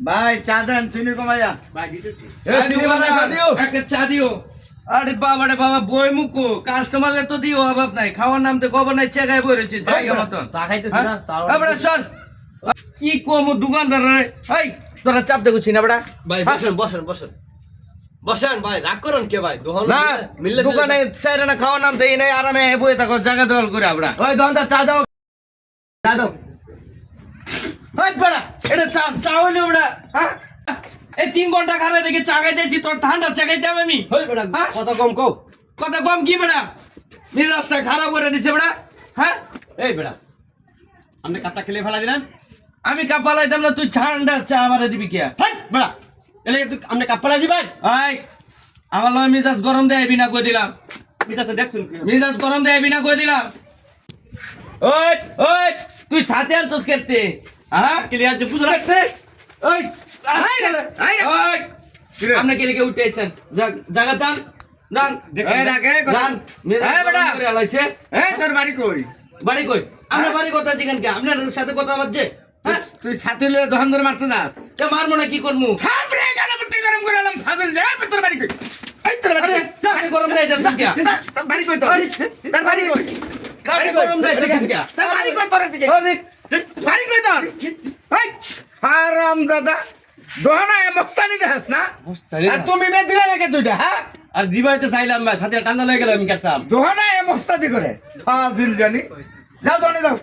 ভাই চা দেন চিনি কমাইয়া চা দিও। আরে বাবা রে বাবা বই মুখো কাস্টমারের তো দিও অভাব নাই, খাওয়ার নাম তো খবর নাই, চেকায় বই রয়েছে জায়গা মতন চা খাইতেছি না, চা এবারে শোন কি কম দোকানদার রে, এই তোরা চাপ দেখছি না বেটা ভাই বসেন বসেন বসেন বসেন ভাই, রাগ করুন কে ভাই? না দোকানে চাইরে না খাওয়ার নাম দেই নাই, আরামে বই থাকো জায়গা দখল করে আমরা। ওই দোকানদার চা দাও, চা দাও। এই বেটা এটা চা চা হইলো বেটা, হ্যাঁ এই 3 ঘন্টা খালে দেখে চা খাইতেছি, তোর ঠান্ডা চা খাইতে হবে আমি? ওই বেটা হ্যাঁ? কথা কম কও। কথা কম কি বেটা, মিরাজটা খারাপ করে দিছে বেটা। হ্যাঁ এই বেটা আপনি কাপটা খেলে ফেলা দিলেন। আমি কাপ পালাইতাম না, তুই ঠান্ডা চা আমারে দিবি কে? হেই বেটা এলে তুই আপনি কাপ ফেলা দিবেন? এই আমার লগে মিজাজ গরম দেয় বিনা কই দিলাম, মিজাজে দেখছুন কি? মিজাজ গরম দেয় বিনা কই দিলাম। ওই ওই তুই সাথে আনছস কেতে? হ্যাঁ ক্লিয়ার যে বুঝলা? কেতে? ওই ওই আপনি কে লিখে উঠেছেন? জায়গা দান দান দান মিজাজ গরম করে আলাইছে। তোর বাড়ি কই? বাড়ি কই? আমরা বাড়ি কথা জিগান কে? আপনার সাথে কথা বাজছে? হ্যাঁ তুই সাথে লয়ে দহন ধরে মারতে যাস? তে মারমু না কি করমু? থাপড়ে গাল বুটি গরম করে আলাম ফাজল যা তোর বাড়ি কই? এই তোর বাড়ি আরে কাকে গরম দেয় যাচ্ছেন কে? তোর বাড়ি কই? তোর বাড়ি কই? কাকে গরম দেয় যাচ্ছেন কে? তোর বাড়ি কই তোর থেকে? আরে বাড়ি কই তোর? এই হারামজাদা দহনায় মস্তানি দেখাস না? আর তুমি বে দিলে নাকি দুইটা? হ্যাঁ আর দিবাই তো চাইলাম না, সাথে টান্দা লয়ে গেল আমি কাটতাম। দহনায় মস্তানি করে ফাজিল জানি। যাও দহনে যাও।